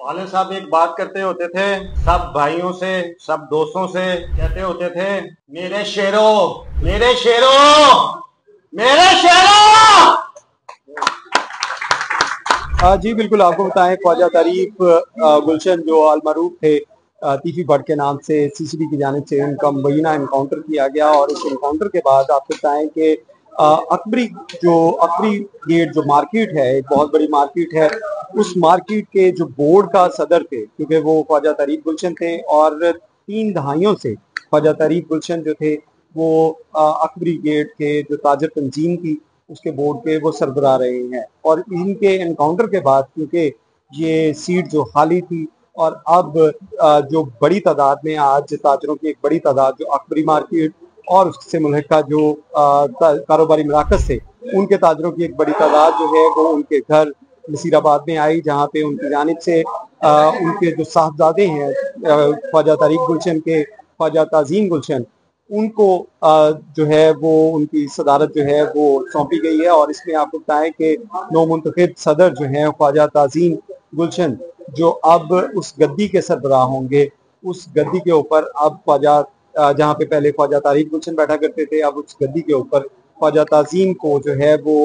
मौलाना साहब एक बात करते होते थे, सब भाइयों से, सब दोस्तों से कहते होते थे, मेरे शेरों, मेरे शेरों, मेरे शेरों। जी बिल्कुल, आपको बताएं ख्वाजा तारीफ गुलशन जो अलमरूफ थे तीफी भट्ट के नाम से सीसीडी की जानिब से उनका मुबैना इनकाउंटर किया गया। और इस इनकाउंटर के बाद आपको बताएं कि अकबरी गेट जो मार्केट है, एक बहुत बड़ी मार्केट है, उस मार्केट के जो बोर्ड का सदर थे, क्योंकि वो ख्वाजा तारीफ गुलशन थे और 3 दहाइयों से ख्वाजा तारीफ गुलशन जो थे वो अकबरी गेट के जो ताजर तंजीम थी उसके बोर्ड के वो सरबराह रहे हैं। और इनके एनकाउंटर के बाद क्योंकि ये सीट जो खाली थी और अब जो बड़ी तादाद में आज ताजरों की एक बड़ी तादाद जो अकबरी मार्केट और उससे मुल्हिका जो कारोबारी मराकज थे उनके ताजरों की एक बड़ी तादाद जो है वो उनके घर नसीराबाद में आई, जहाँ पे उनकी जानिब से उनके जो साहबजादे हैं ख्वाजा तारीक गुलशन के ख्वाजा ताजीम गुलशन, उनको जो है वो उनकी सदारत जो है वो सौंपी गई है। और इसमें आपको बताएं कि नौमुंतखब सदर जो है ख्वाजा ताजीम गुलशन जो अब उस गद्दी के सरबराह होंगे, उस गद्दी के ऊपर अब ख्वाजा जहाँ पे पहले ख्वाजा तारीक गुलशन बैठा करते थे, अब उस गद्दी के ऊपर ख्वाजा ताजीम को जो है वो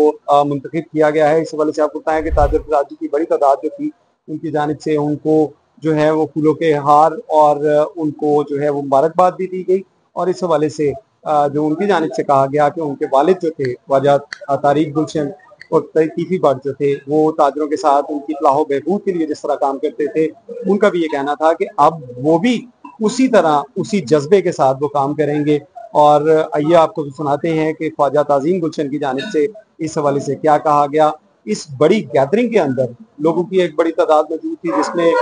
मुंतखब किया गया है। इस वजह से आपको बताएं कि ताजर फराजी की बड़ी तादाद जो थी उनकी जानिब से उनको जो है वो फूलों के हार और उनको जो है वो मुबारकबाद भी दी गई। और इस हवाले से जो उनकी जानिब से कहा गया कि उनके वालिद जो थे ख्वाजा तारीक गुलशन और तीफी भट्ट जो थे वो ताजरों के साथ उनकी फलाह बहबूद के लिए जिस तरह काम करते थे, उनका भी ये कहना था कि अब वो भी उसी तरह उसी जज्बे के साथ वो काम करेंगे। और आइए आपको सुनाते हैं कि ख्वाजा ताजीम गुलशन की जानिब से इस हवाले से क्या कहा गया। इस बड़ी गैदरिंग के अंदर लोगों की एक बड़ी तादाद मौजूद थी, जिसमें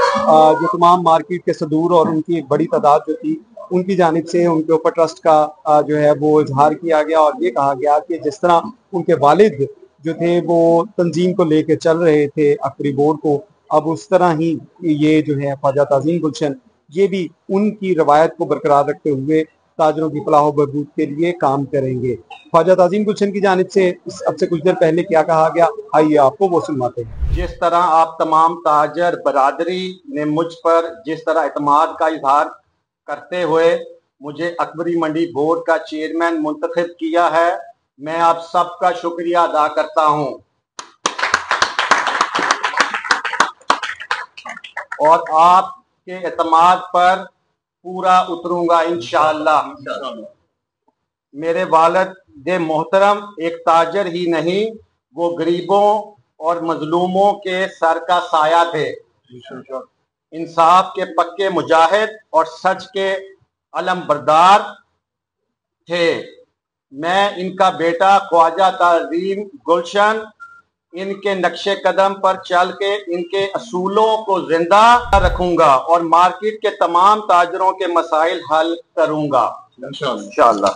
जो तमाम मार्केट के सदूर और उनकी एक बड़ी तादाद जो थी उनकी जानिब से उनके ऊपर ट्रस्ट का जो है वो इजहार किया गया। और ये कहा गया कि जिस तरह उनके वालिद जो थे वो तंजीम को लेकर चल रहे थे अकबरी बोर्ड को, अब उस तरह ही ये जो है ख्वाजा ताजीम गुलशन ये भी उनकी रवायत को बरकरार रखते हुए ताजरों की फलाह बहबूद के लिए काम करेंगे। ख्वाजा ताजीम गुलशन की जानिब से अब से कुछ देर पहले क्या कहा गया, आइए आपको वो सुनवाते हैं। जिस तरह आप तमाम ताजर बरादरी ने मुझ पर जिस तरह एतमाद का इजहार करते हुए मुझे अकबरी मंडी बोर्ड का चेयरमैन मुंतखब किया है, मैं आप सबका शुक्रिया अदा करता हूं और आपके एतमाद पर पूरा उतरूंगा इंशाअल्लाह। मेरे वालिद मोहतरम एक ताजर ही नहीं, वो गरीबों और मजलूमों के सर का साया थे, इंसाफ के पक्के मुजाहिद और सच के अलम बरदार थे। मैं इनका बेटा ख्वाजा ताजीम गुलशन इनके नक्शे कदम पर चल के इनके असूलों को जिंदा रखूंगा और मार्केट के तमाम ताजरों के मसाइल हल करूंगा इंशाअल्लाह।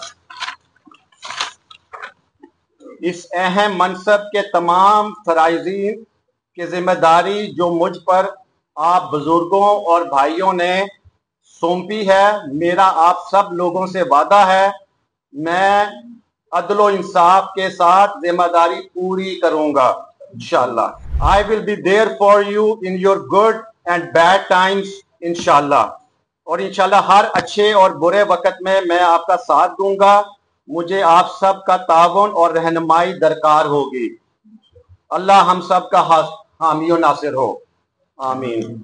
इस अहम मनसब के तमाम फराइजीन की जिम्मेदारी जो मुझ पर आप बुजुर्गों और भाइयों ने सौंपी है, मेरा आप सब लोगों से वादा है, मैं अदलो इंसाफ के साथ जिम्मेदारी पूरी करूंगा इंशाअल्लाह। I will be there for you in your good and bad times इंशाअल्लाह। और इंशाअल्लाह हर अच्छे और बुरे वक्त में मैं आपका साथ दूंगा। मुझे आप सब का ताउन और रहनुमाई दरकार होगी। अल्लाह हम सब का हामी और नासिर हो, आमीन।